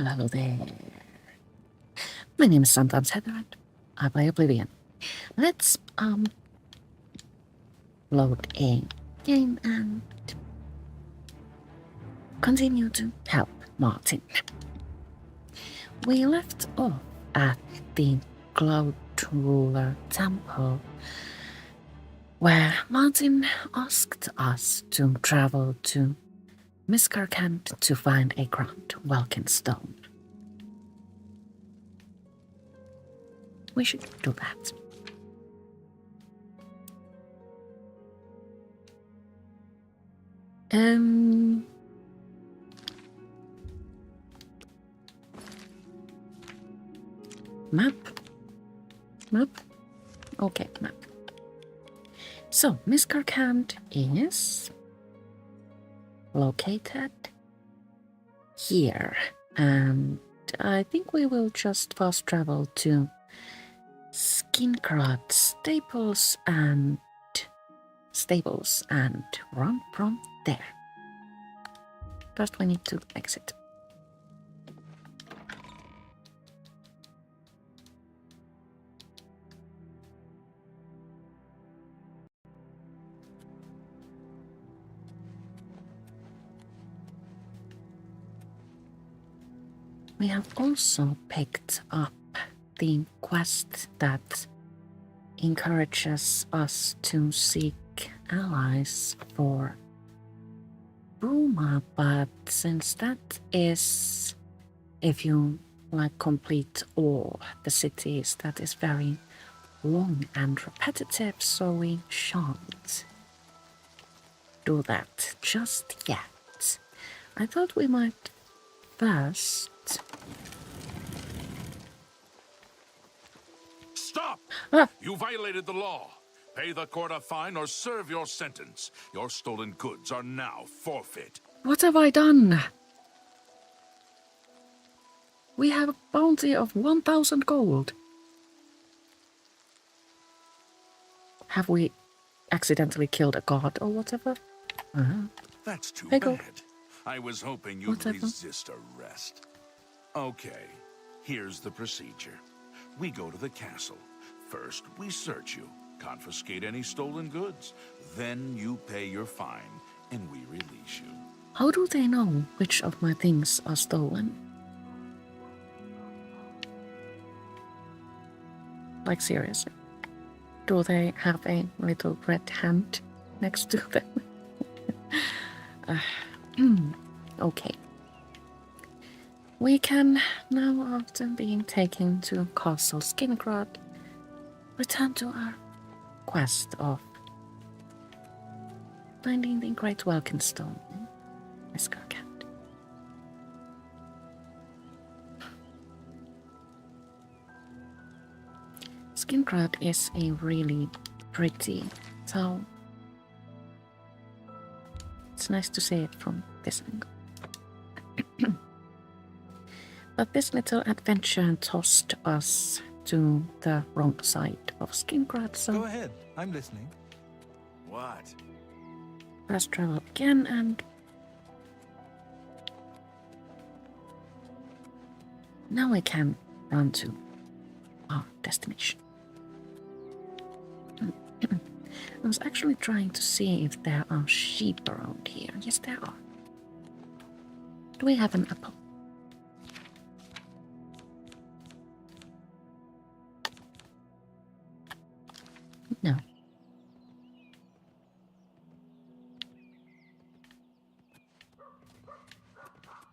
Hello there. My name is sometimes Heather and I play Oblivion. Let's load a game and continue to help Martin. We left off at the Cloud Ruler Temple, where Martin asked us to travel to Miscarcand to find a Great Welkynd Stone. We should do that. Map? Okay, map. So, Miscarcand is located here, and I think we will just fast travel to Skincrot stables and run from there. First we need to exit. We have also picked up the quest that encourages us to seek allies for Bruma, but since that is, if you complete all the cities, that is very long and repetitive, so we shan't do that just yet. I thought we might first... Stop! You violated the law. Pay the court a fine or serve your sentence. Your stolen goods are now forfeit. What have I done? We have a bounty of 1,000 gold. Have we accidentally killed a god or whatever? That's too Hey, bad. I was hoping you'd Whatever. resist arrest. Okay, here's the procedure. We go to the castle. First, we search you, confiscate any stolen goods. Then you pay your fine, and we release you. How do they know which of my things are stolen? Like, seriously? Do they have a little red hand next to them? Okay. We can now, after being taken to Castle Skincrot, return to our quest of finding the Great Welkynd Stone in Miscarcand. Skincrot is a really pretty town. It's nice to see it from this angle. But this little adventure tossed us to the wrong side of Skincrot, so... Go ahead, I'm listening. What? Fast travel again, and... now we can run to our destination. I was actually trying to see if there are sheep around here. Yes, there are. Do we have an apple? No.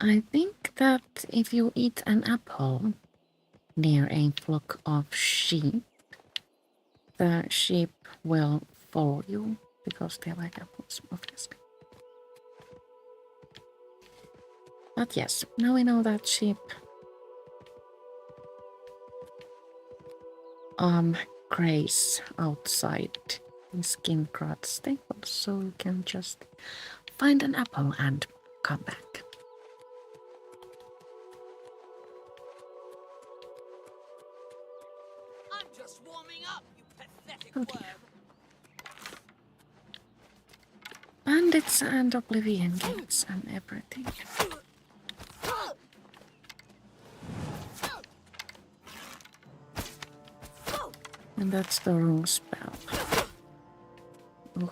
I think that if you eat an apple near a flock of sheep, the sheep will follow you because they like apples, obviously. But yes, now we know that sheep graze outside the Skincrot stable, so you can just find an apple and come back. I'm just warming up, you pathetic Oh worm. dear. Bandits and Oblivion games and everything. And that's the wrong spell. Ugh.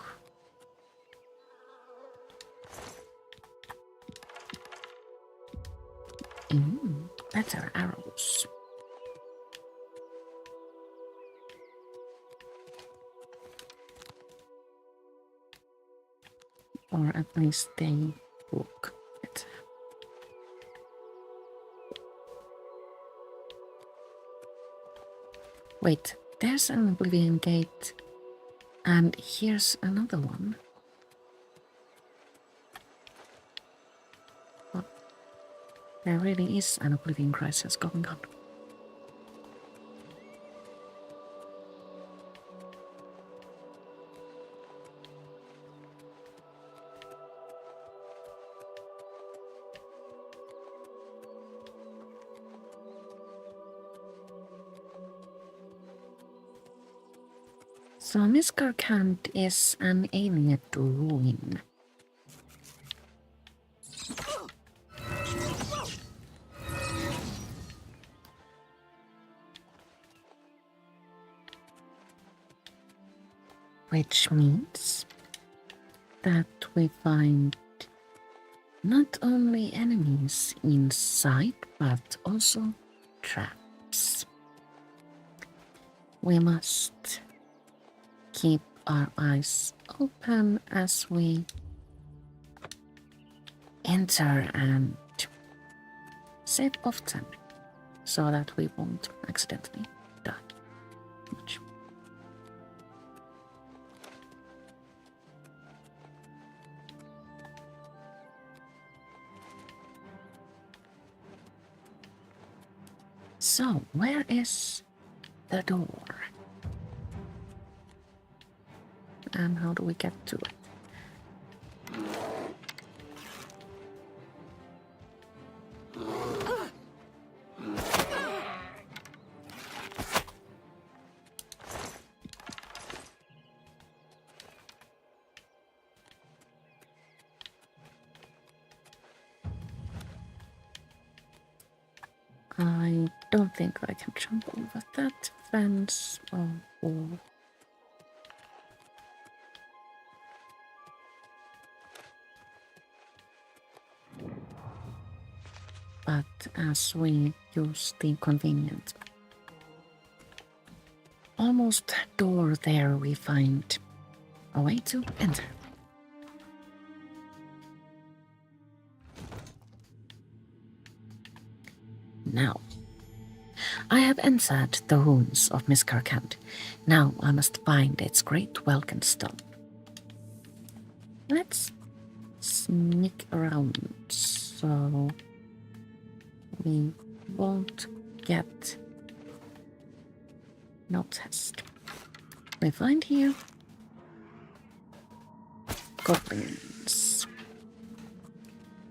Better arrows. Or at least they look better. Wait, there's an Oblivion gate. And here's another one. Well, there really is an Oblivion crisis going on. So Miscarcand is an Ayleid ruin. Which means that we find not only enemies inside, but also traps. We must keep our eyes open as we enter and save often, so that we won't accidentally die much. So, where is the door? And how do we get to it? I don't think I can jump over that fence or wall. But as we use the convenient almost door there, we find a way to enter. Now, I have entered the ruins of Miscarcand. Now I must find its Great Welkynd Stone. Let's sneak around so we won't get noticed. We find here goblins.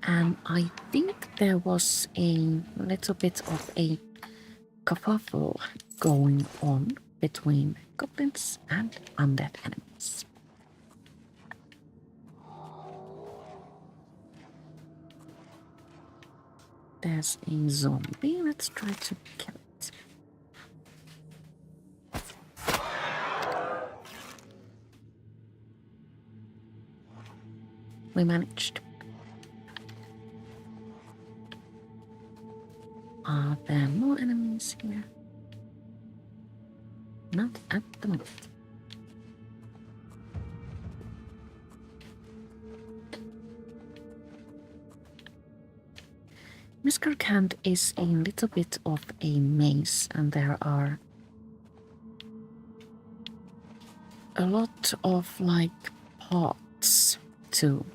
And I think there was a little bit of a kerfuffle going on between goblins and undead enemies. There's a zombie. Let's try to kill it. We managed. Are there more enemies here? Not at the moment. Miscarcand is a little bit of a maze, and there are a lot of like paths to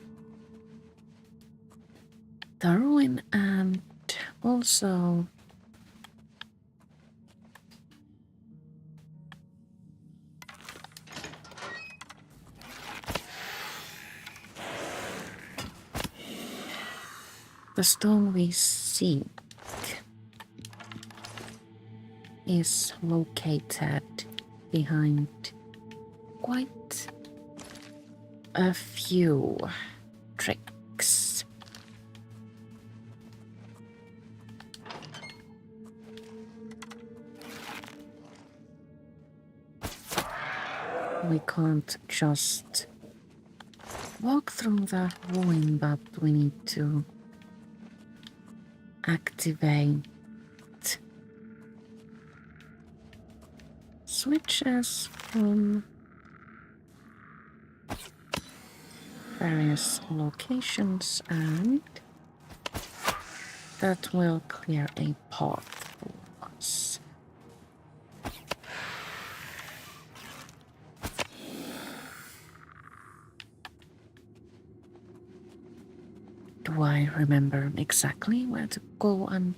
the ruin, and also the stone we seek is located behind quite a few tricks. We can't just walk through the ruin, but we need to activate switches from various locations, and that will clear a path for us. Do I remember exactly where to go and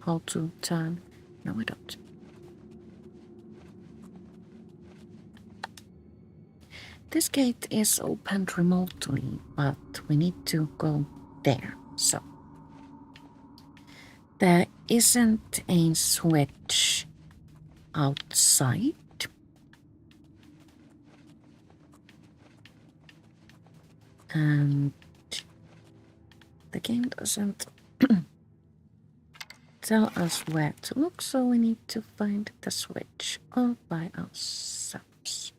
how to turn? No, I don't. This gate is opened remotely, but we need to go there, so. There isn't a switch outside. And the game doesn't tell us where to look, so we need to find the switch all by ourselves.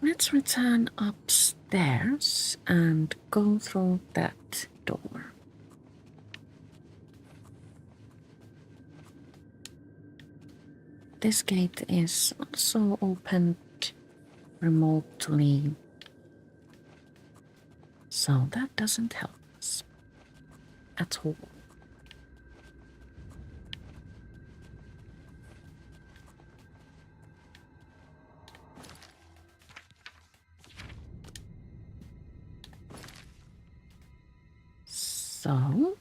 Let's return upstairs and go through that door. This gate is also opened remotely, so that doesn't help us at all. So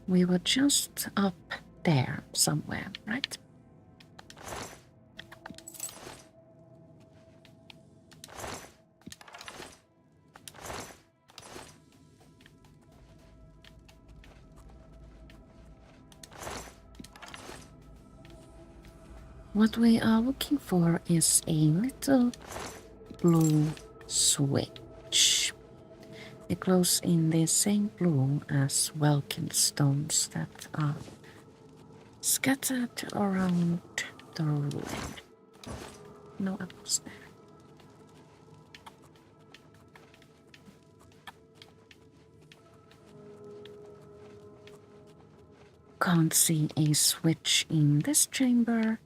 we were just up there somewhere, right? What we are looking for is a little blue switch. It glows in the same blue as Welkynd stones that are scattered around the ruin. No apples there. Can't see a switch in this chamber.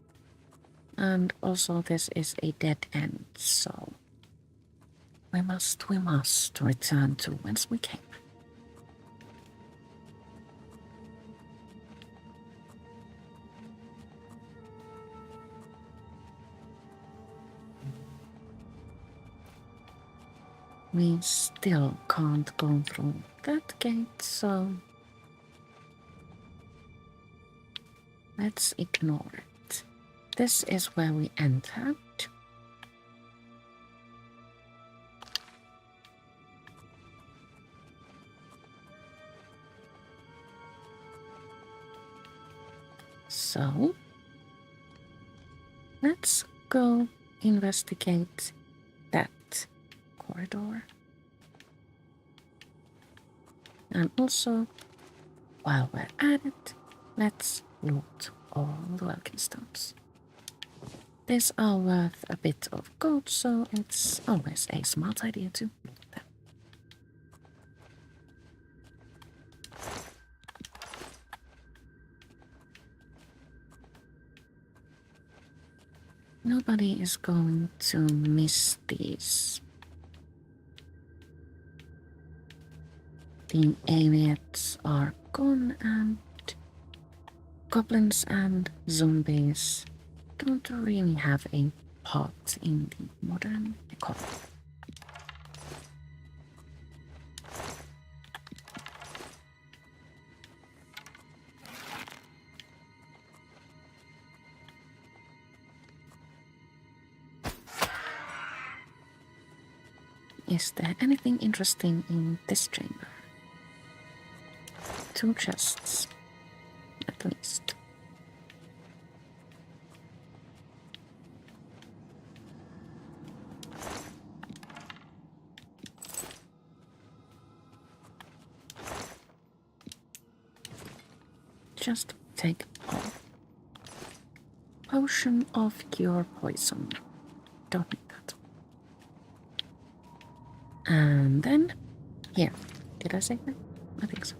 And also this is a dead end, so we must return to whence we came. We still can't go through that gate, so let's ignore it. This is where we entered. So, let's go investigate that corridor. And also, while we're at it, let's loot all the Welkynd stones. These are worth a bit of gold, so it's always a smart idea to loot them. Nobody is going to miss these. The Ayleids are gone, and goblins and zombies don't really have a part in the modern economy. Is there anything interesting in this chamber? 2 chests. at least. Just take all. Potion of cure poison. Don't need that. And then, here. Did I say that? I think so.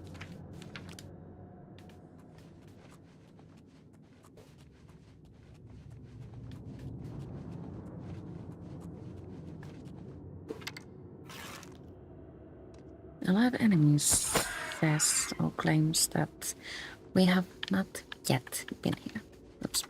A lot of enemies says or claims that we have not yet been here. Oops.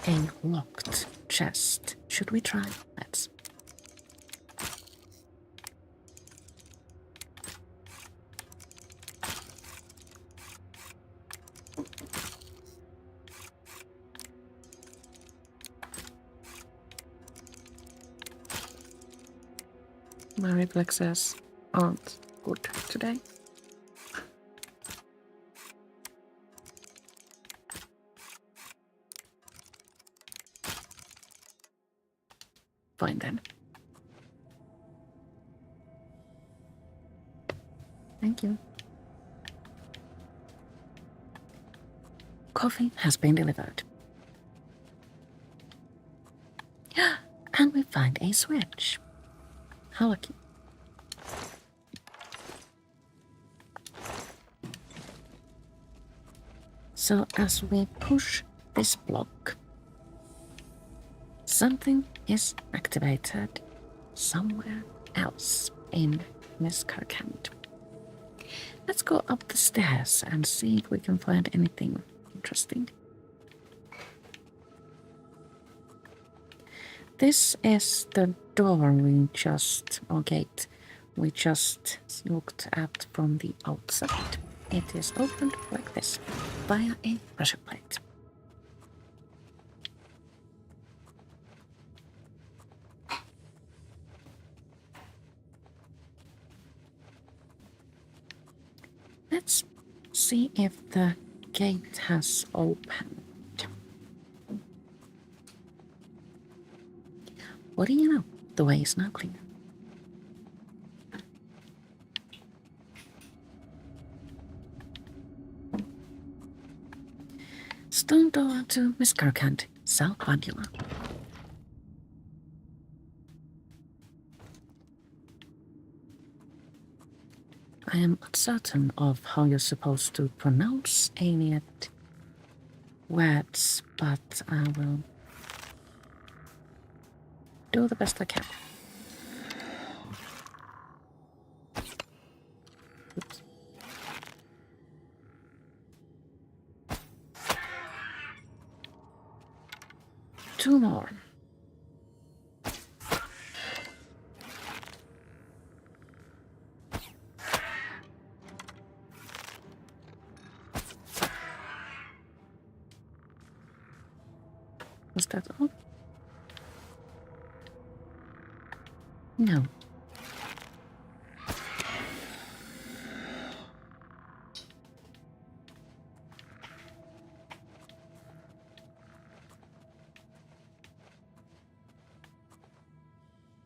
A locked chest. Should we try? Let's. My reflexes aren't good today. Fine then. Thank you. Coffee has been delivered. And we find a switch. How lucky. So as we push this block, something is activated somewhere else in Miscarcand. Let's go up the stairs and see if we can find anything interesting. This is the door or gate we just looked at from the outside. It is opened like this, via a pressure plate. Let's see if the gate has opened. What do you know? The way is now clear. Stone door to Miscarcand, South Bandula. I am uncertain of how you're supposed to pronounce Ayleid words, but I will do the best I can. Oops. Two more. Was that all? No.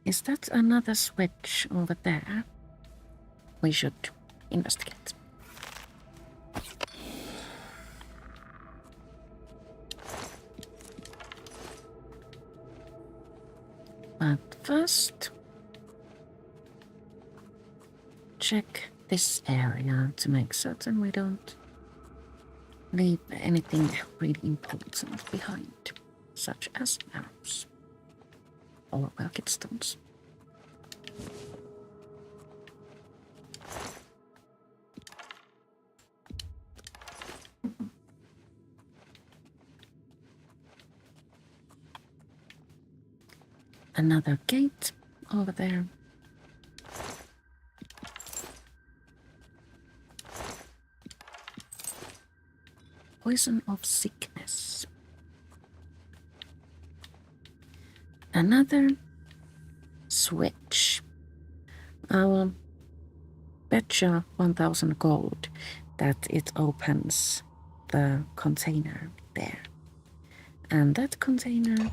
Is that another switch over there? We should investigate. But first, check this area to make certain we don't leave anything really important behind, such as arrows or Welkynd stones. Another gate over there. Poison of sickness. Another switch. I will betcha 1000 gold that it opens the container there. And that container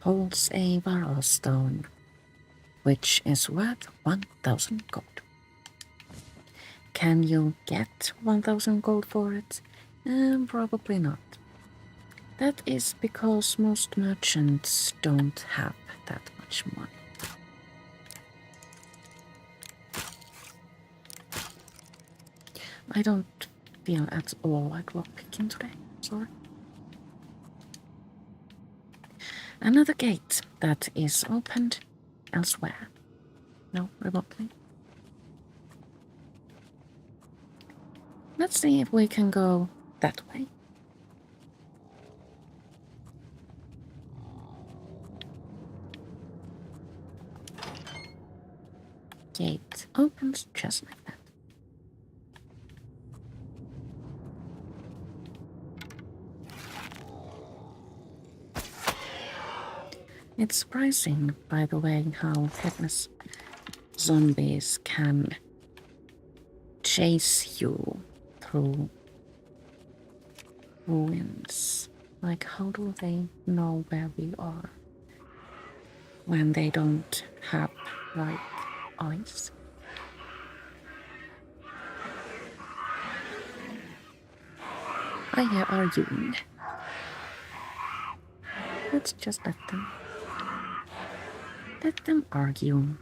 holds a Battle Stone, which is worth 1000 gold. Can you get 1000 gold for it? Probably not. That is because most merchants don't have that much money. I don't feel at all like lockpicking today, sorry. Another gate that is opened elsewhere. No, remotely. Let's see if we can go that way. Gate opens just like that. It's surprising, by the way, how headless zombies can chase you through ruins. Like, how do they know where we are when they don't have, like, eyes? I hear arguing. Let's just let them. Let them argue.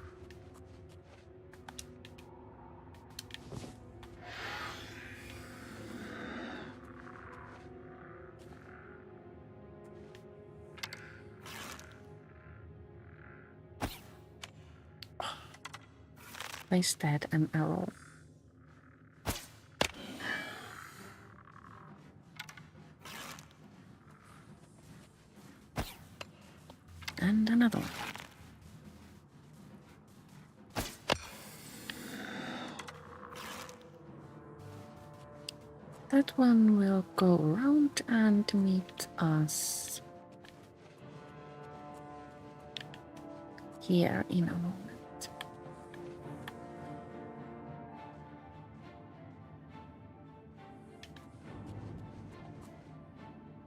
Wasted an arrow. And another one. That one will go around and meet us here in a moment.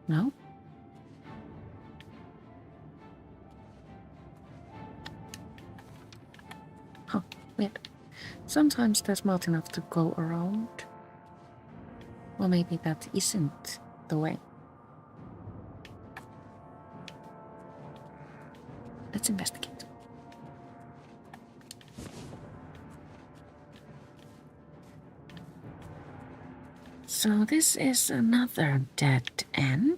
No? Oh, weird. Sometimes there's not enough to go around. Or maybe that isn't the way. Let's investigate. So this is another dead end.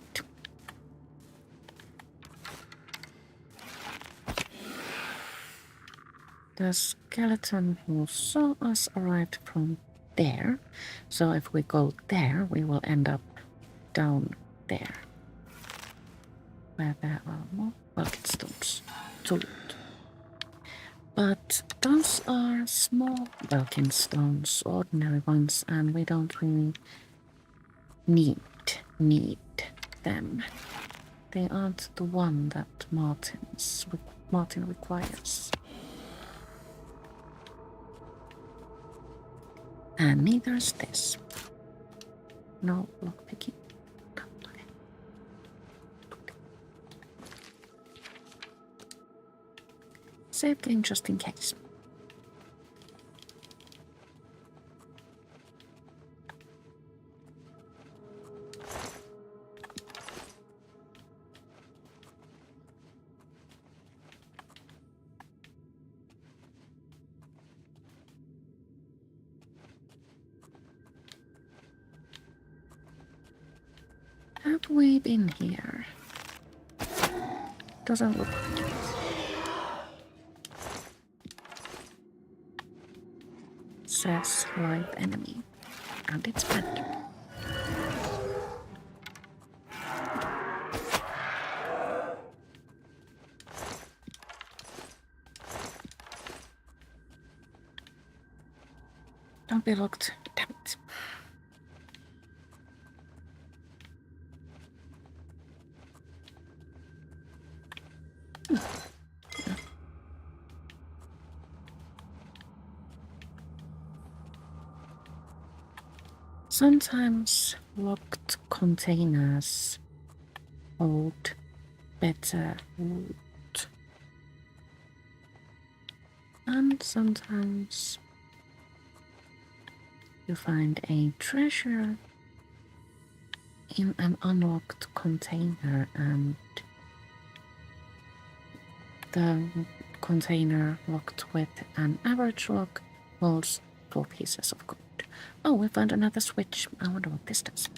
The skeleton who saw us arrived from there. So if we go there, we will end up down there. Where there are more Welkynd Stones to loot. But those are small Welkynd Stones, ordinary ones, and we don't really need them. They aren't the one that Martin requires. And neither is this. No lockpicking. Okay. Save game just in case. Have we been here? Doesn't look like it. Says live enemy. And it's bad. Don't be locked. Damn it. Sometimes locked containers hold better wood. And sometimes you find a treasure in an unlocked container and the container locked with an average lock holds 4 pieces of gold. Oh, we found another switch. I wonder what this does.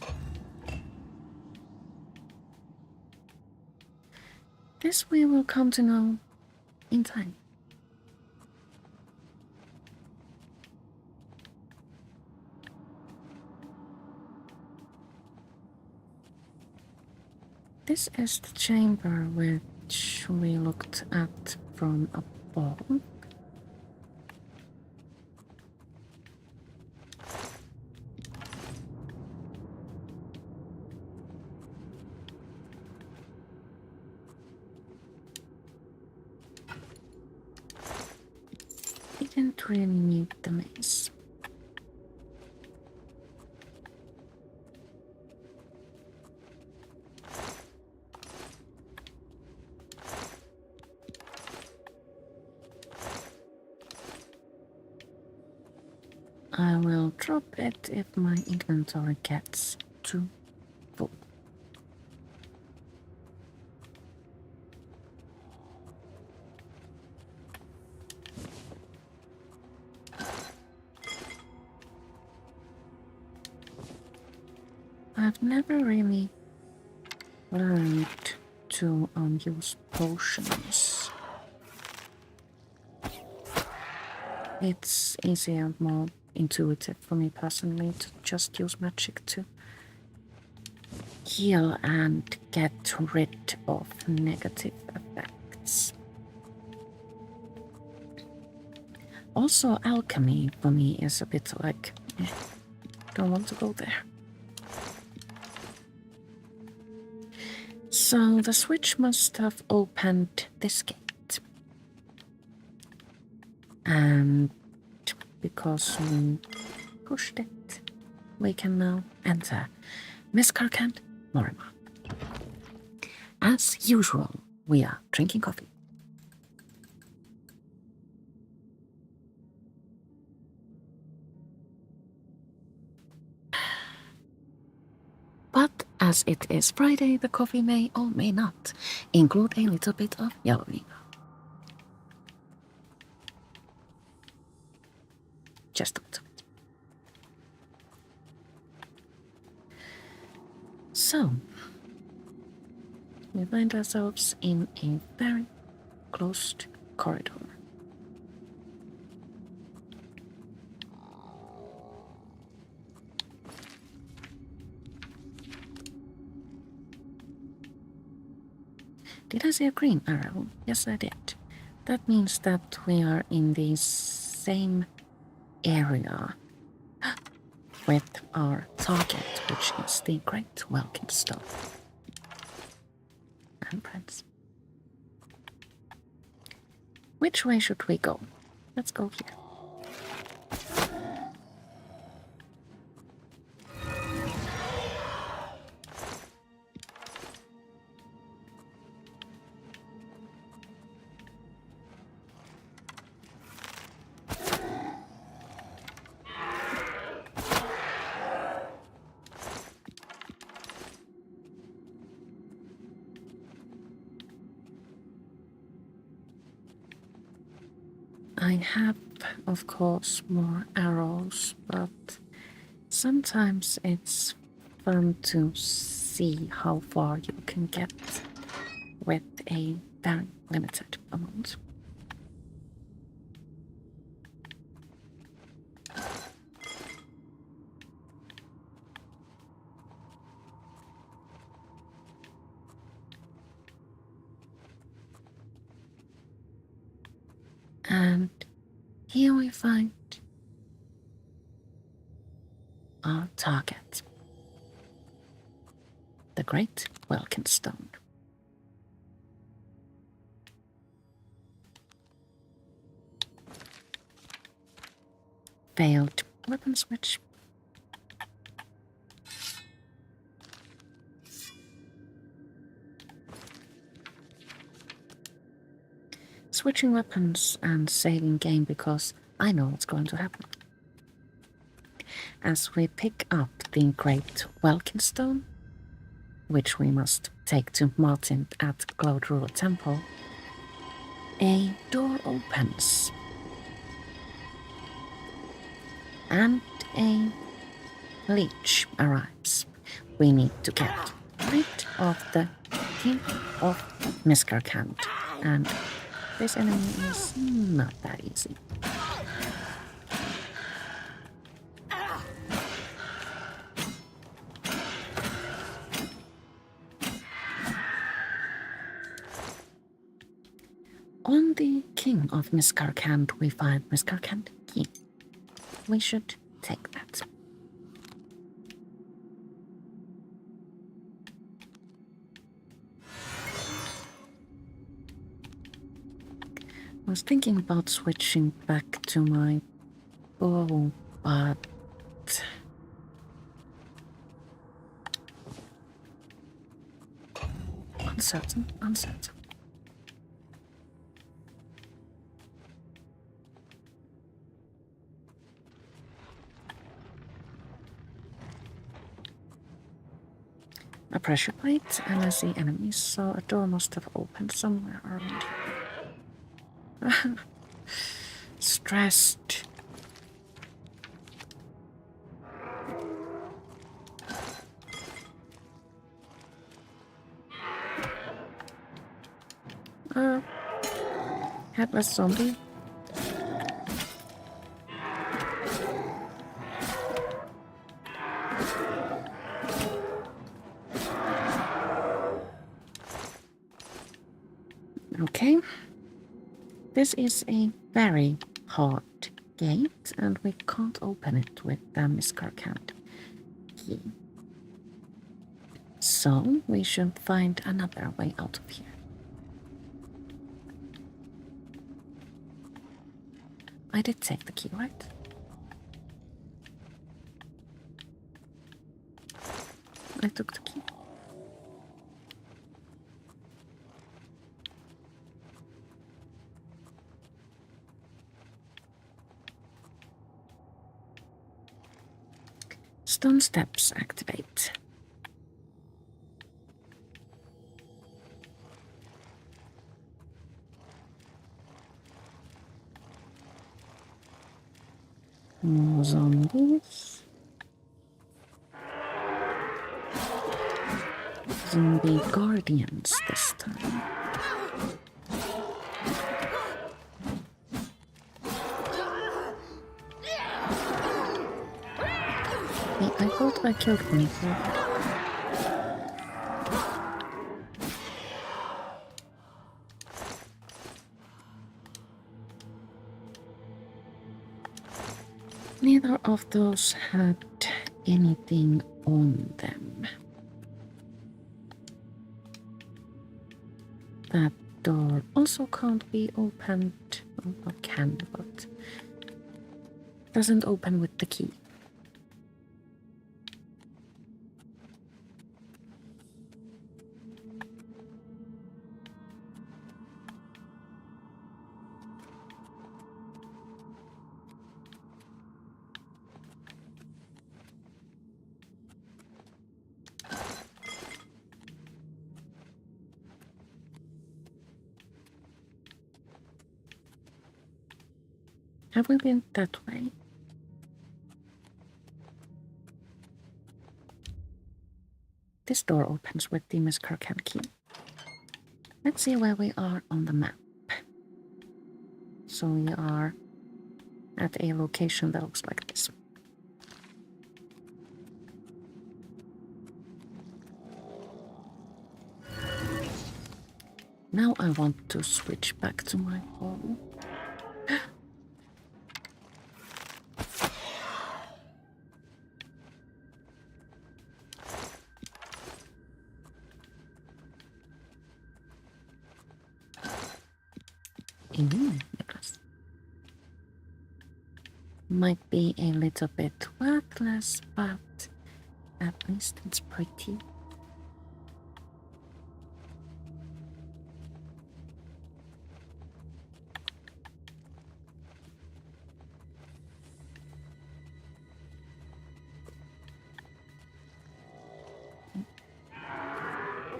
This we will come to know in time. This is the chamber which we looked at from above. Didn't really need the maze. I will drop it if my inventory gets too full. I've never really learned to use potions. It's easier, more intuitive for me personally to just use magic to heal and get rid of negative effects. Also, alchemy for me is a bit like, don't want to go there. So the switch must have opened this gate. And because we pushed it, we can now enter Miscarcand, Morima. As usual, we are drinking coffee. But as it is Friday, the coffee may or may not include a little bit of yellow vino. Just a little bit. So, we find ourselves in a very closed corridor. Did I see a green arrow? Yes, I did. That means that we are in the same area with our target, which is the Great Welkynd Stone. And friends. Which way should we go? Let's go here. I have, of course, more arrows, but sometimes it's fun to see how far you can get with a very limited amount. And here we find our target, the Great Welkynd Stone. failed weapon switch. Switching weapons and saving game because I know what's going to happen. As we pick up the Great Welkynd Stone, which we must take to Martin at Glowdruel Temple, a door opens. And a lich arrives. We need to get rid of the King of Miscarcand, and this enemy is not that easy. On the King of Miscarcand, we find Miscarcand key. We should take that. I was thinking about switching back to my bow, but uncertain. A pressure plate, and I see enemies, so a door must have opened somewhere around here. Stressed. Headless zombie. Okay. This is a very hard gate, and we can't open it with the Miscarcand key. So we should find another way out of here. I did take the key, right? I took the key. Stone steps activate. More zombies. Zombie guardians this time. Hey, I thought I killed one before. Neither of those had anything on them. That door also can't be opened. Well, can, but doesn't open with the key. Have we been that way? This door opens with the Miscarcand key. Let's see where we are on the map. So we are at a location that looks like this. Now I want to switch back to my home. might be a little bit worthless, but at least it's pretty.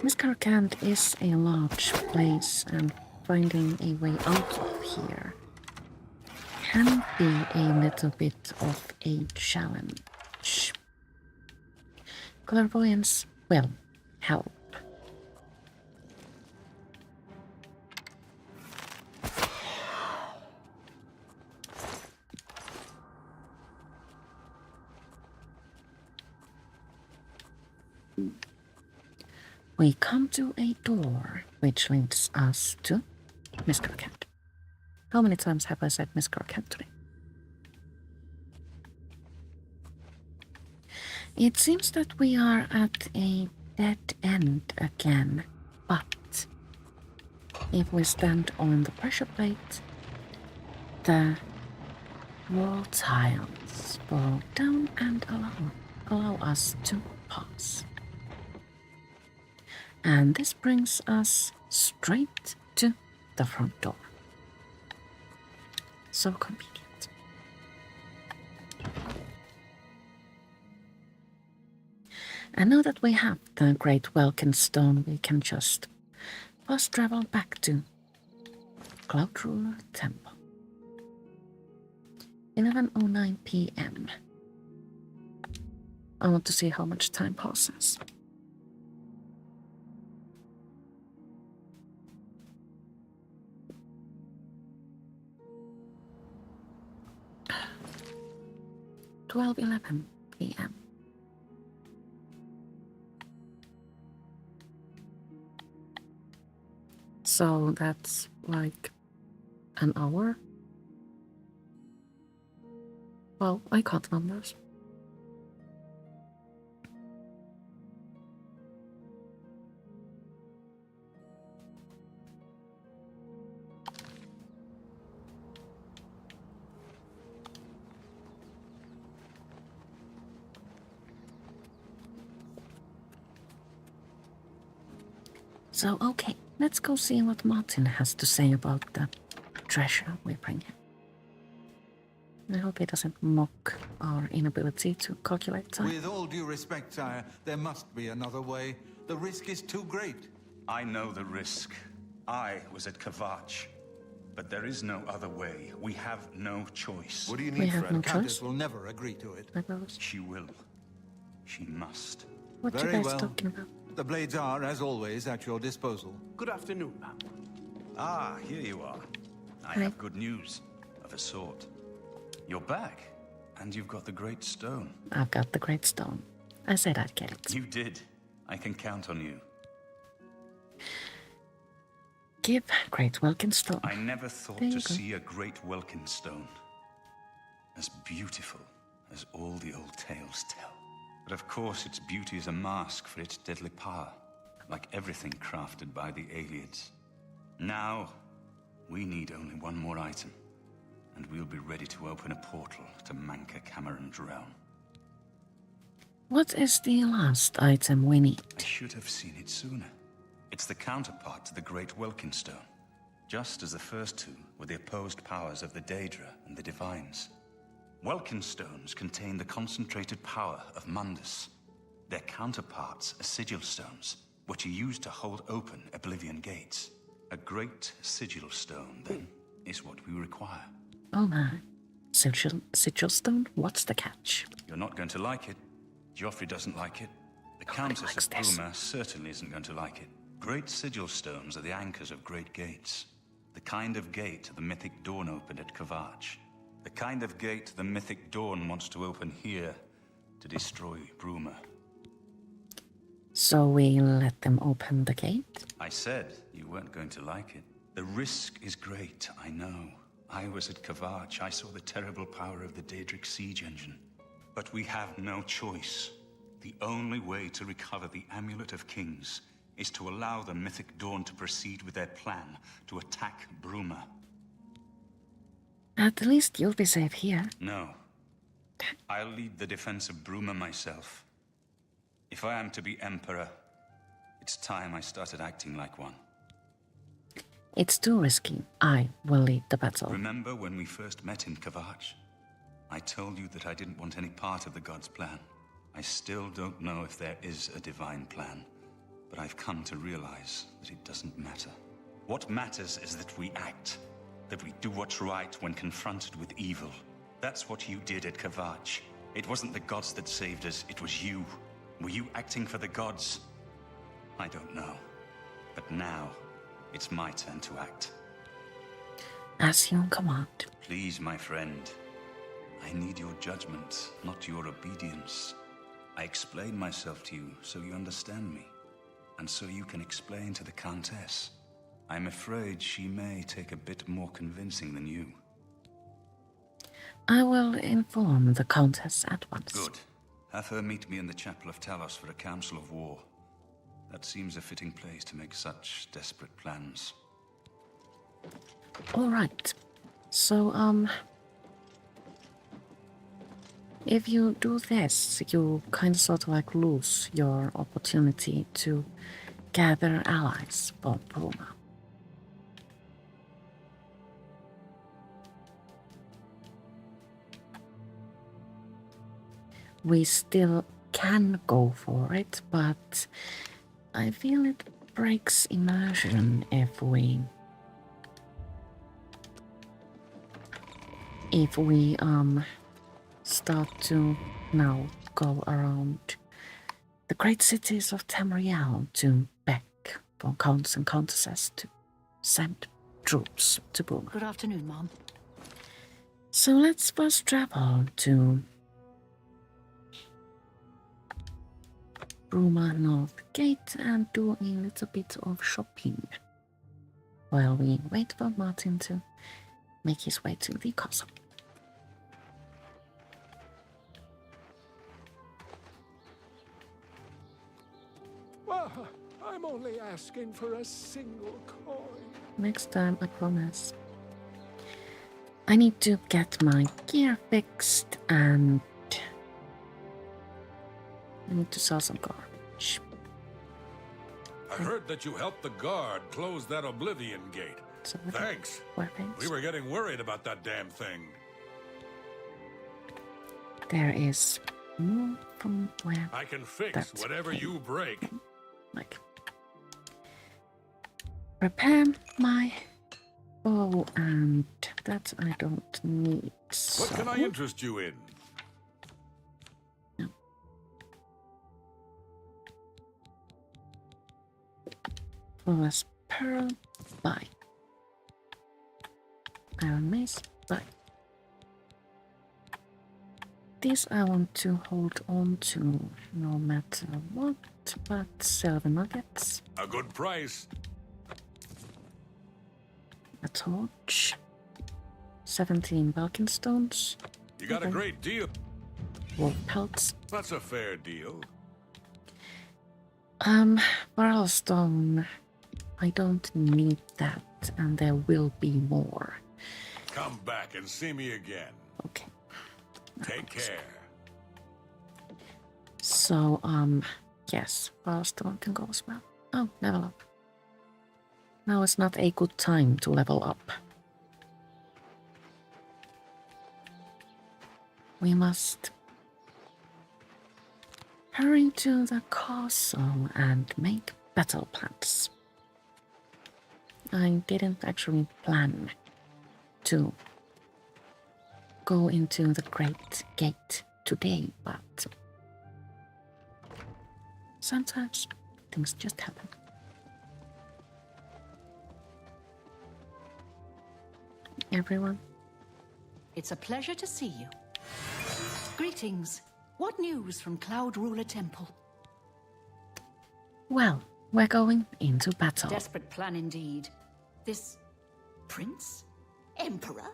Miscarcand is a large place, and finding a way out of here can be a little bit of a challenge. Clairvoyance will help. We come to a door which leads us to Miscarcand. How many times have I said Miscarcand today? It seems that we are at a dead end again, but if we stand on the pressure plate, the wall tiles fall down and allow us to pass. And this brings us straight to the front door. So convenient. And now that we have the Great Welkynd Stone, we can just fast travel back to Cloud Ruler Temple. 11:09 p.m. I want to see how much time passes. Twelve 11 p.m. So that's like an hour. Well, I got numbers. So, okay, let's go see what Martin has to say about the treasure we bring him. I hope he doesn't mock our inability to calculate time. With all due respect, sire, there must be another way. The risk is too great. I know the risk. I was at Kavach. But there is no other way. We have no choice. What do you We need, have friend? no Countess choice? will never agree to it. I suppose. She will. She must. What Very you guys well. talking about? The blades are, as always, at your disposal. Good afternoon, ma'am. Ah, here you are. I Hi. have good news, of a sort. You're back, and you've got the Great Stone. I've got the Great Stone. I said I'd get it. You did. I can count on you. Give Great Welkynd Stone. I never thought There to you go. see a Great Welkynd Stone. As beautiful as all the old tales tell. But of course, its beauty is a mask for its deadly power, like everything crafted by the Ayleids. Now, we need only one more item, and we'll be ready to open a portal to Manka Cameron's realm. What is the last item we need? I should have seen it sooner. It's the counterpart to the Great Welkynd Stone, just as the first two were the opposed powers of the Daedra and the Divines. Welkynd Stones contain the concentrated power of Mundus. Their counterparts are sigil stones, which are used to hold open Oblivion gates. A great sigil stone, then, is what we require. Oh my. Sigil Stone? What's the catch? You're not going to like it. Joffrey doesn't like it. The Nobody Countess likes of this. Bruma certainly isn't going to like it. Great sigil stones are the anchors of great gates. The kind of gate the mythic Dawn opened at Kavach. The kind of gate the mythic Dawn wants to open here to destroy Bruma. So we let them open the gate? I said you weren't going to like it. The risk is great, I know. I was at Kavach. I saw the terrible power of the Daedric siege engine. But we have no choice. The only way to recover the Amulet of Kings is to allow the mythic Dawn to proceed with their plan to attack Bruma. At least you'll be safe here. No, I'll lead the defense of Bruma myself. If I am to be Emperor, it's time I started acting like one. It's too risky. I will lead the battle. Remember when we first met in Kavach? I told you that I didn't want any part of the gods' plan. I still don't know if there is a divine plan, but I've come to realize that it doesn't matter. What matters is that we act, that we do what's right when confronted with evil. That's what you did at Kavach. It wasn't the gods that saved us, it was you. Were you acting for the gods? I don't know. But now, it's my turn to act. As you command. Please, my friend. I need your judgment, not your obedience. I explain myself to you so you understand me, and so you can explain to the Countess. I'm afraid she may take a bit more convincing than you. I will inform the Countess at once. Good. Have her meet me in the Chapel of Talos for a council of war. That seems a fitting place to make such desperate plans. All right. So, if you do this, you kind of sort of like lose your opportunity to gather allies for Bruma. We still can go for it, but I feel it breaks immersion if we start to now go around the great cities of Tamriel to beg for counts and countesses to send troops to Bruma. Good afternoon, Mom. So let's first travel to Bruma North Gate and do a little bit of shopping while we wait for Martin to make his way to the castle. Well, I'm only asking for a single coin. Next time, I promise. I need to get my gear fixed and I need to sell some garbage. I heard that you helped the guard close that Oblivion gate. So Thanks. weapons. We were getting worried about that damn thing. There is more from where I can fix That's whatever okay. you break. like repair my bow and that I don't need. So What can I interest you in? Flawless pearl, buy. Iron mace, buy. This I want to hold on to no matter what, but silver nuggets, A good price. a torch, 17 Welkynd stones, You got a Okay. great deal. wolf pelts, That's a fair deal. barrel stone. I don't need that, and there will be more. Come back and see me again. Okay. Take care. So, yes, barrel stone can go as well. Oh, level up. Now is not a good time to level up. We must hurry to the castle and make battle plans. I didn't actually plan to go into the Great Gate today, but sometimes things just happen. Everyone, It's a pleasure to see you. Greetings. What news from Cloud Ruler Temple? well, we're going into battle. Desperate plan indeed. This prince? Emperor?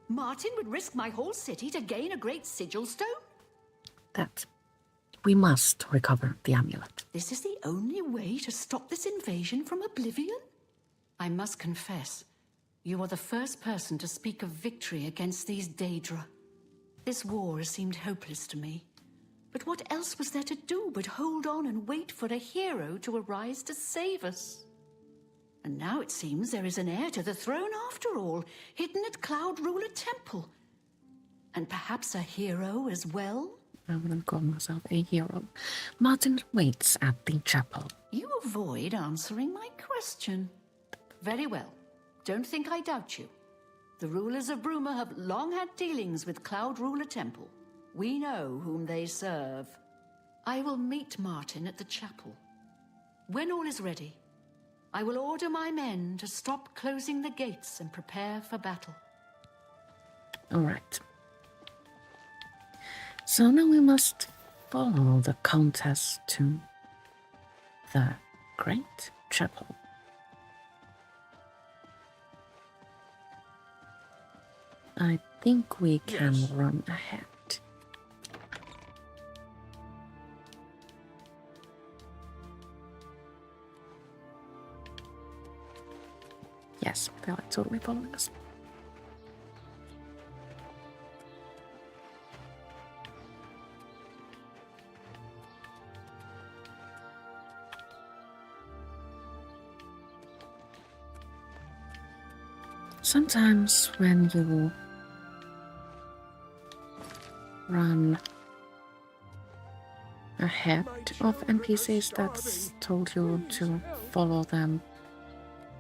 Martin would risk my whole city to gain a great sigil stone? That we must recover the amulet. This is the only way to stop this invasion from Oblivion? I must confess, you are the first person to speak of victory against these Daedra. This war seemed hopeless to me. But what else was there to do but hold on and wait for a hero to arise to save us? And now it seems there is an heir to the throne after all, hidden at Cloud Ruler Temple. And perhaps a hero as well? I wouldn't call myself a hero. Martin waits at the chapel. You avoid answering my question. Very well. Don't think I doubt you. The rulers of Bruma have long had dealings with Cloud Ruler Temple. We know whom they serve. I will meet Martin at the chapel. When all is ready, I will order my men to stop closing the gates and prepare for battle. All right. So now we must follow the Countess to the Great Chapel. I think we can run ahead. Yes, they are totally following us. Sometimes when you run ahead of NPCs that's told you to follow them,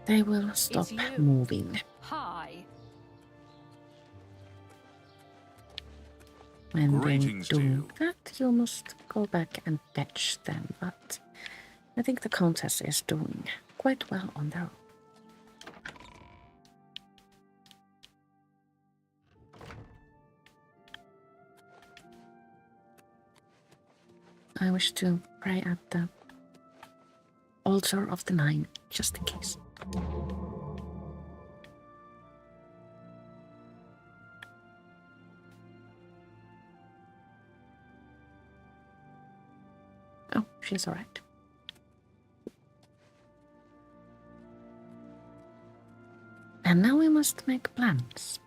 they will stop moving. Hi. When they Greetings to do you. that, you must go back and fetch them, but I think the Countess is doing quite well on their own. I wish to pray at the altar of the Nine, just in case. Oh, she's alright. And now we must make plans.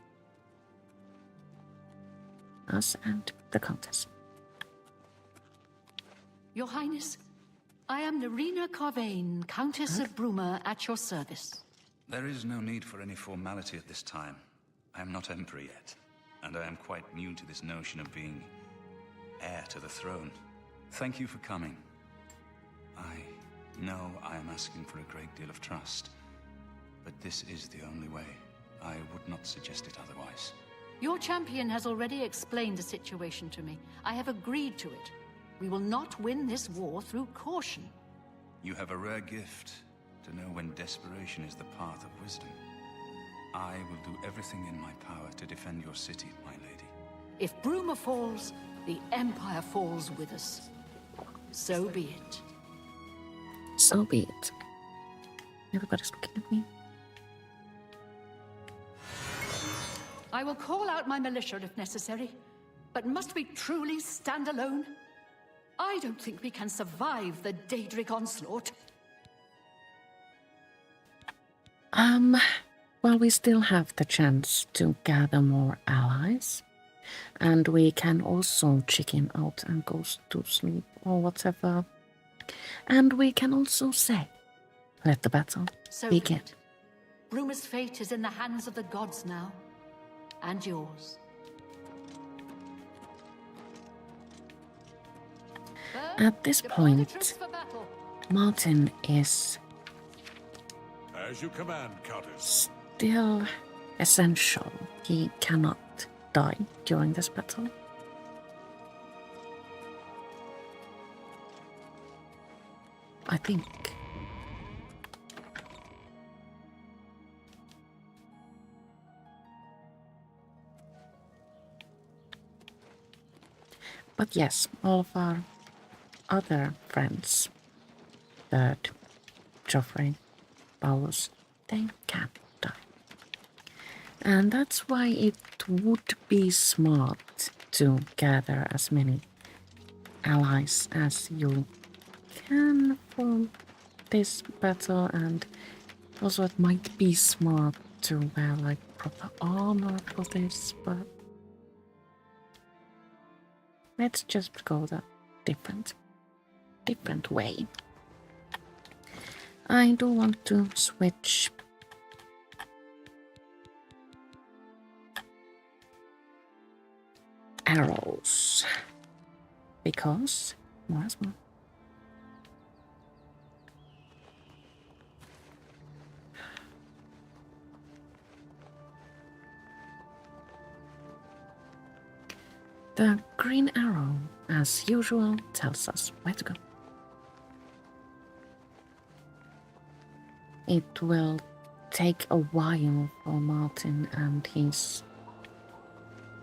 Us and the Countess. Your Highness, I am Nerina Carvain, Countess of Bruma, at your service. There is no need for any formality at this time. I am not Emperor yet, and I am quite new to this notion of being heir to the throne. Thank you for coming. I know I am asking for a great deal of trust, but this is the only way. I would not suggest it otherwise. Your champion has already explained the situation to me. I have agreed to it. We will not win this war through caution. You have a rare gift to know when desperation is the path of wisdom. I will do everything in my power to defend your city, my lady. If Bruma falls, the Empire falls with us. So be it. So be it. Everybody's looking at me. I will call out my militia if necessary, but must we truly stand alone? I don't think we can survive the Daedric onslaught. Well, we still have the chance to gather more allies. And we can also chicken out and go to sleep or whatever. And we can also say, let the battle So be begin. it. Bruma's fate is in the hands of the gods now, and yours. At this Deploy the point, troops for battle. Martin is As you command, Countess. still essential. He cannot die during this battle. I think. But yes, all of our other friends, Bird, Joffrey, Paulus, they can die. And that's why it would be smart to gather as many allies as you can for this battle, and also it might be smart to wear like proper armor for this, but Let's just go the different way. I do want to switch arrows because more is more. The green arrow, as usual, tells us where to go. It will take a while for Martin and his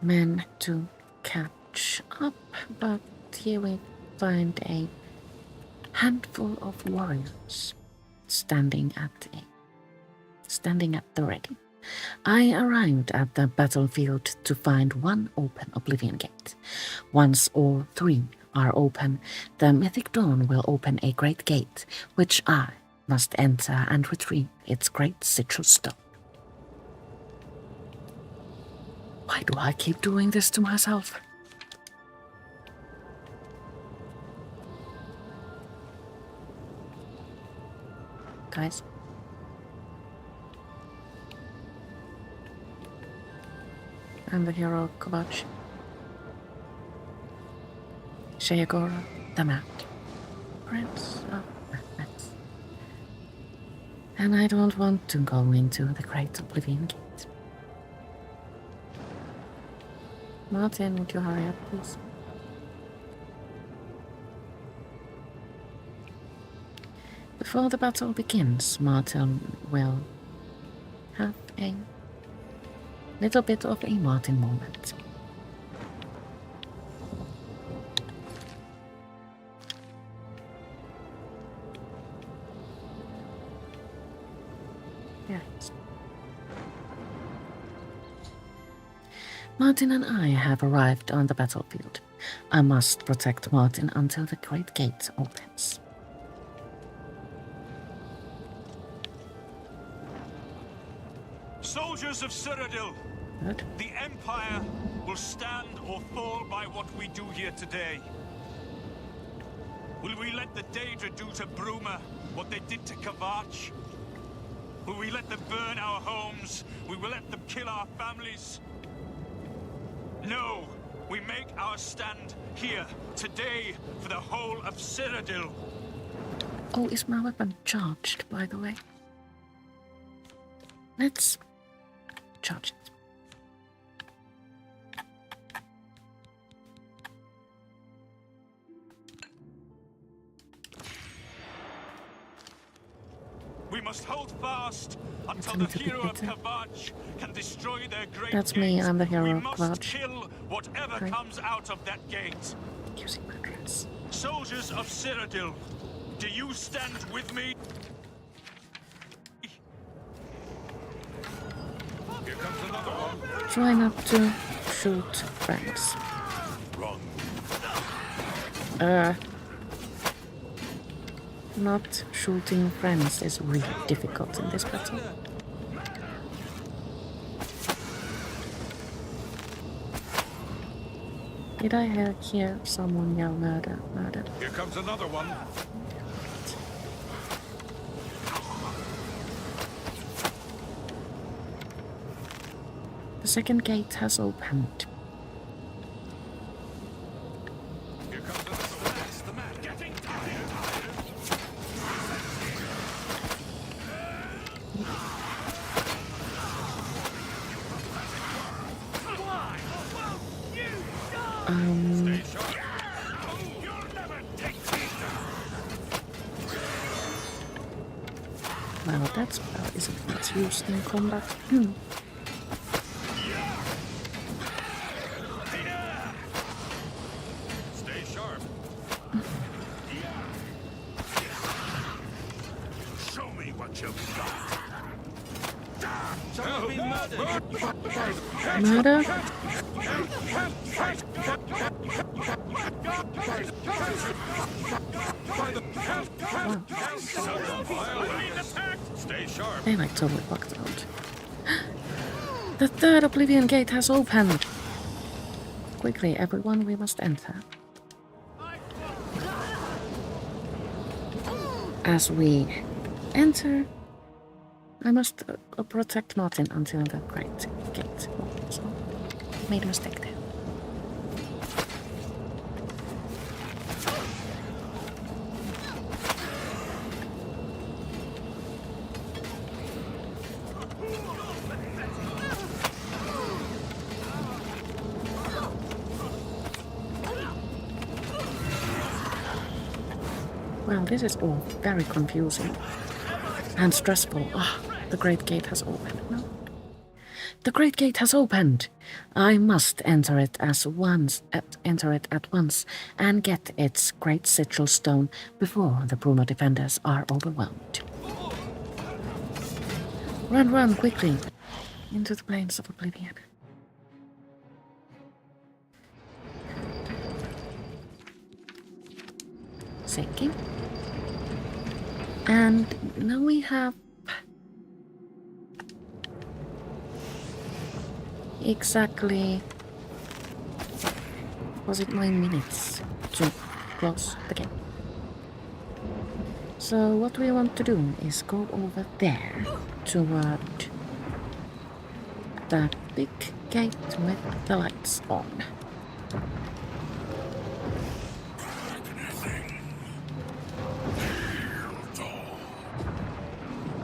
men to catch up, but here we find a handful of warriors standing at the ready. I arrived at the battlefield to find one open Oblivion gate. Once all three are open, the Mythic Dawn will open a great gate, which I must enter and retrieve its great sigil stone. Why do I keep doing this to myself? Guys? I'm the hero, Kovac. Shayagora, the Mad, Prince of Madness. And I don't want to go into the Great Oblivion Gate. Martin, would you hurry up, please? Before the battle begins, Martin will have a little bit of a Martin moment. Yes. Martin and I have arrived on the battlefield. I must protect Martin until the great gate opens. Soldiers of Cyrodiil, Good. the Empire will stand or fall by what we do here today. Will we let the Daedra do to Bruma what they did to Kovac? Will we let them burn our homes? Will we let them kill our families? No, we make our stand here, today, for the whole of Cyrodiil. Oh, is my weapon charged, by the way? Let's charge it. We must hold fast until a the little bit hero of better. Kovac can destroy their great That's gate. me, I'm the hero we of must Kovac. kill whatever Okay. comes out of that gate. Using my dress. Soldiers of Cyrodiil, do you stand with me? Here comes another one. Try not to shoot friends. Wrong. Not shooting friends is really difficult in this battle. Did I hear someone yell murder, murder? Here comes another one. The second gate has opened. Here comes another one. That's the man. Getting tired. Stay sharp. You'll never take me down. Well, that spell isn't much used in combat. Stay sharp. Show me what you've got. Someone's been murdered. Murder? Stay sharp. They like totally bugged out. The third Oblivion gate has opened. Quickly, everyone, we must enter. As we enter, I must protect Martin until the Great Gate. So, made a mistake there. Well, this is all very confusing and stressful. Ah, the Great Gate has opened. No. The Great Gate has opened. I must enter it at once and get its Great Sigil Stone before the Bruma defenders are overwhelmed. Run quickly into the Planes of Oblivion. Sinking. And now we have exactly, was it 9 minutes to close the game? So what we want to do is go over there toward the big gate with the lights on.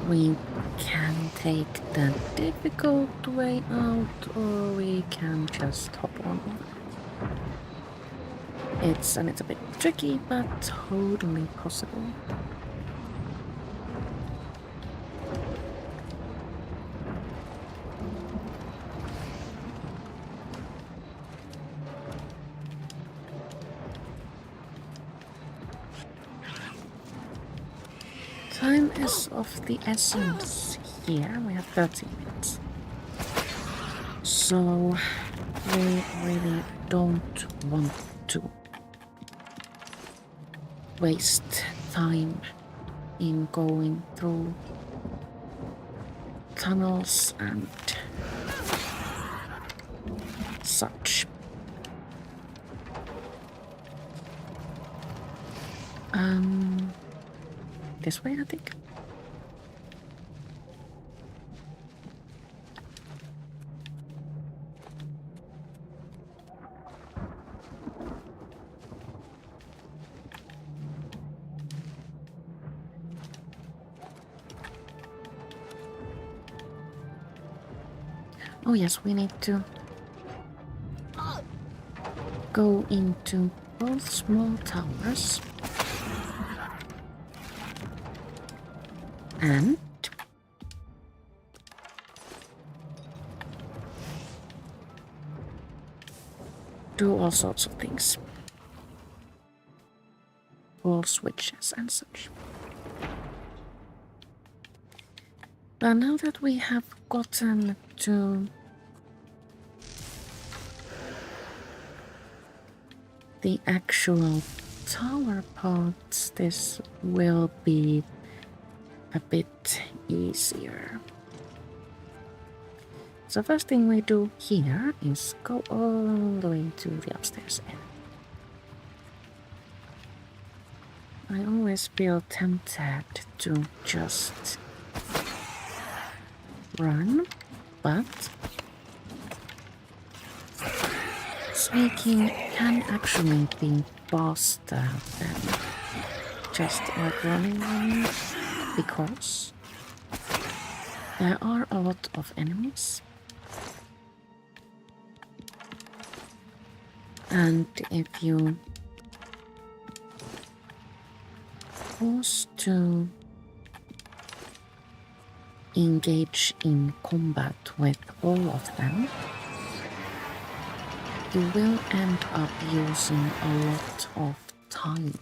We can take the difficult way out, or we can just hop on. It's a little bit tricky, but totally possible. Time is of the essence here. We have 30 minutes. So we really don't want to waste time in going through tunnels and such. This way, I think. Oh yes, we need to go into both small towers and do all sorts of things. Wall switches and such. But now that we have gotten to the actual tower parts, this will be a bit easier. So first thing we do here is go all the way to the upstairs end. I always feel tempted to just run, but sneaking can actually be faster than just like running, because there are a lot of enemies, and if you pause to engage in combat with all of them, you will end up using a lot of time.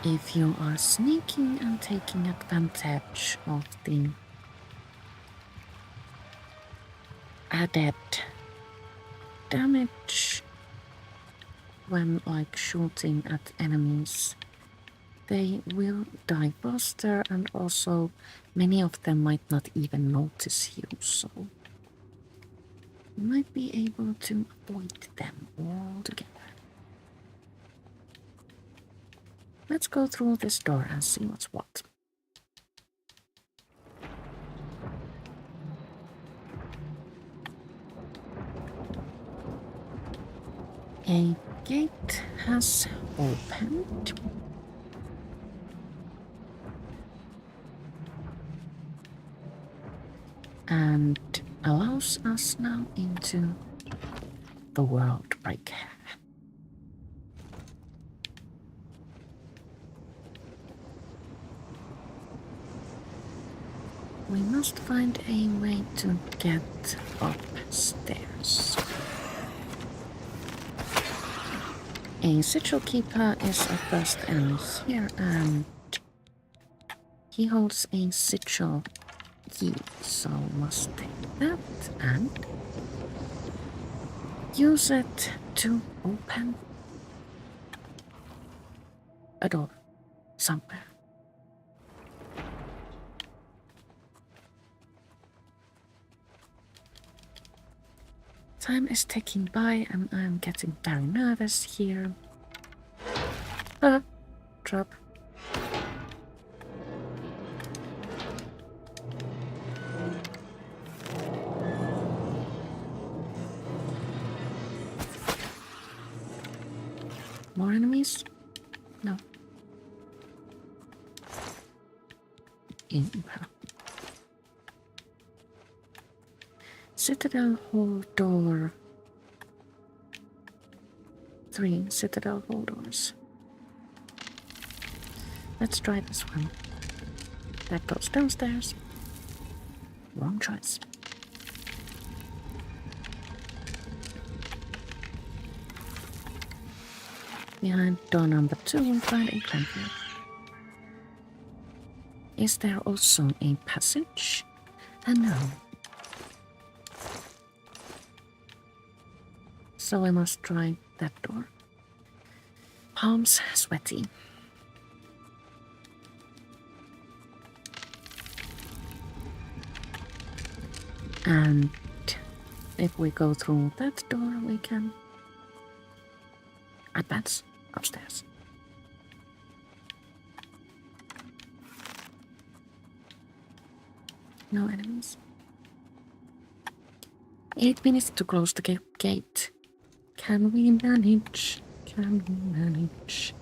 If you are sneaking and taking advantage of the added damage when like shooting at enemies, they will die faster, and also many of them might not even notice you, so we might be able to avoid them altogether. Let's go through this door and see what's what. A gate has opened. And allows us now into the world breaker. We must find a way to get upstairs. A sigil keeper is a first enemy here, and he holds a sigil key, so must take that and use it to open a door somewhere. Time is ticking by and I'm getting very nervous here. Drop. More enemies? No. Citadel hall door. 3 citadel hall doors. Let's try this one. That goes downstairs. Wrong choice. Behind door number 2 we find a graveyard. Is there also a passage? No. So I must try that door. Palms sweaty. And if we go through that door, we can advance upstairs. No enemies. 8 minutes to close the gate. Can we manage? Can we manage?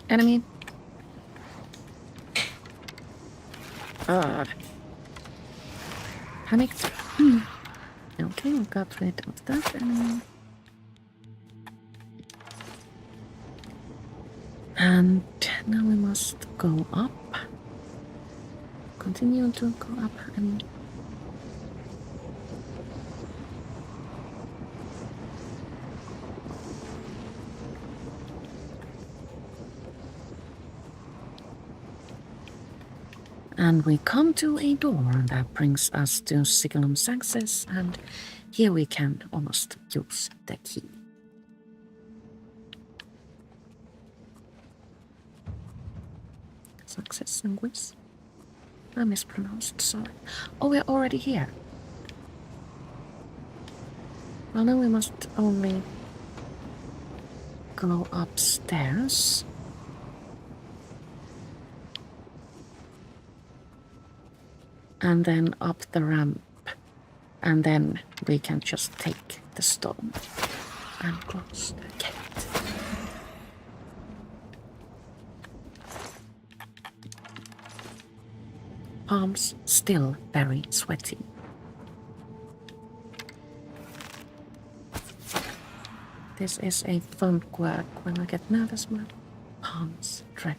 Enemy. Panicked. Okay, we got rid of that enemy. And now we must go up. Continue to go up and we come to a door that brings us to Sigilum's access, and here we can almost use the key. Success and whiz. I mispronounced, sorry. Oh, we're already here. Well, now we must only go upstairs. And then up the ramp. And then we can just take the stone and close the gate. Palms still very sweaty. This is a fun quirk. When I get nervous, my palms drip.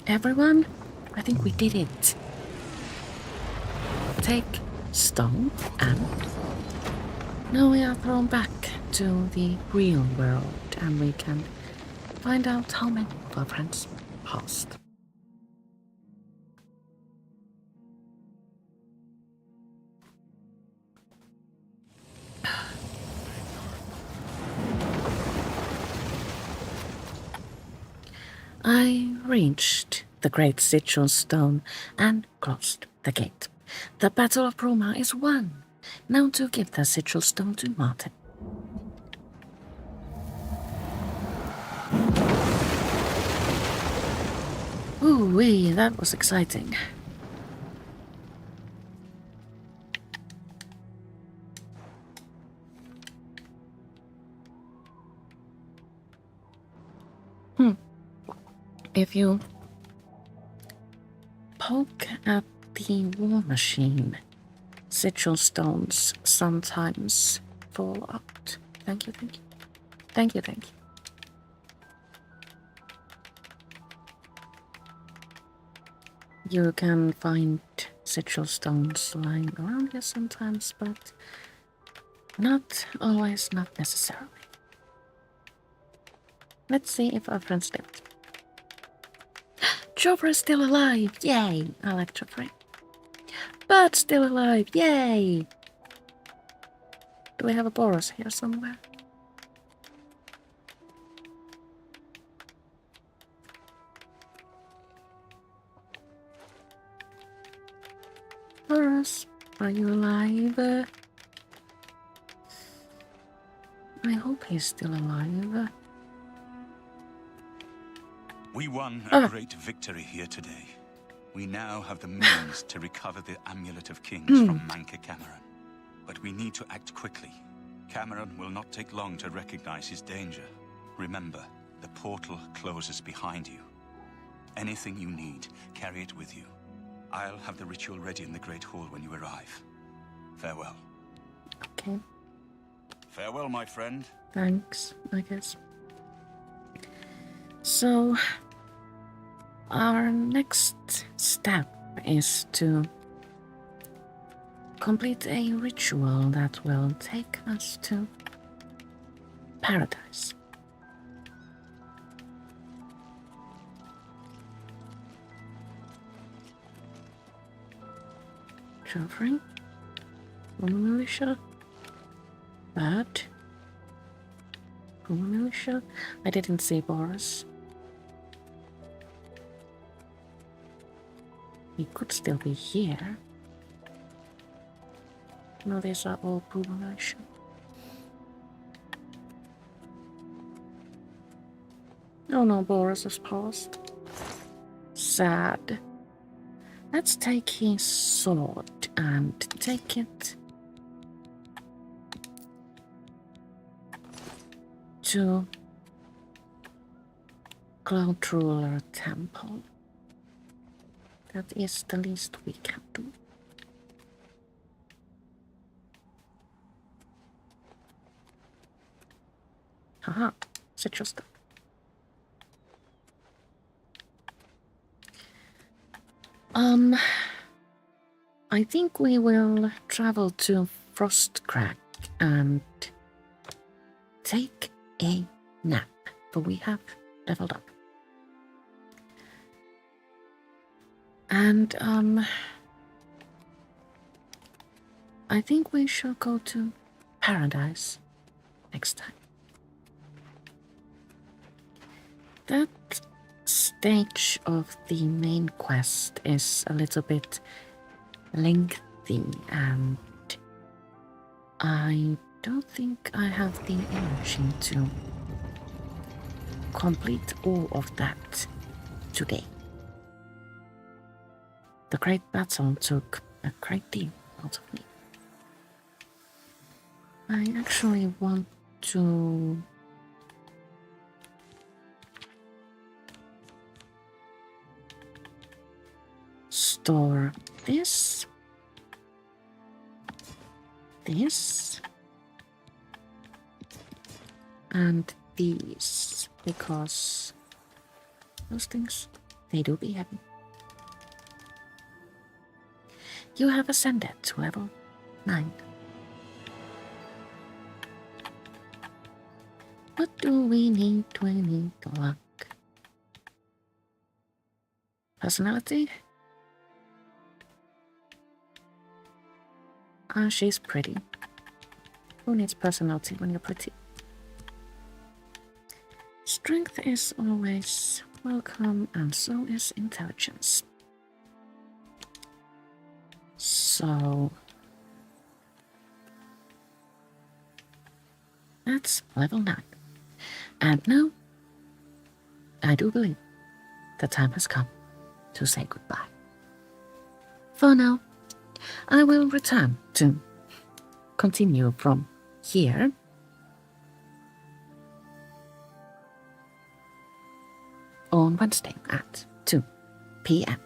Everyone, I think we did it. Take stone and now we are thrown back to the real world and we can find out how many of our friends passed. I reached the Great Sigil Stone and closed the gate. The Battle of Bruma is won. Now to give the Sigil Stone to Martin. Ooh-wee, that was exciting. If you poke at the war machine, sigil stones sometimes fall out. Thank you, thank you. Thank you, thank you. You can find sigil stones lying around here sometimes, but not always, not necessarily. Let's see if our friends lived. Joffrey's still alive! Yay! I like Joffrey. But still alive! Yay! Do we have a Boros here somewhere? Boros, are you alive? I hope he's still alive. We won a great victory here today. We now have the means to recover the Amulet of Kings from Manca Cameron. But we need to act quickly. Cameron will not take long to recognize his danger. Remember, the portal closes behind you. Anything you need, carry it with you. I'll have the ritual ready in the Great Hall when you arrive. Farewell. Okay. Farewell, my friend. Thanks, I guess. So, our next step is to complete a ritual that will take us to paradise. Joffrey? Militia? Bad? Militia? I didn't see Boris. He could still be here. No, these are all Bruma militia. Oh no, Boris is paused. Sad. Let's take his sword and take it to Cloud Ruler Temple. That is the least we can do. Haha, sigil stone. I think we will travel to Frostcrack and take a nap, for we have leveled up. And, I think we shall go to Paradise next time. That stage of the main quest is a little bit lengthy, and I don't think I have the energy to complete all of that today. The great battle took a great deal out of me. I actually want to store this, and these, because those things, they do be heavy. You have ascended to level 9. What do we need? We need luck. Personality? She's pretty. Who needs personality when you're pretty? Strength is always welcome, and so is intelligence. So that's level 9. And now, I do believe the time has come to say goodbye. For now, I will return to continue from here. On Wednesday at 2 p.m.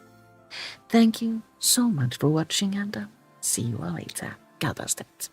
Thank you so much for watching, and see you all later. God bless it.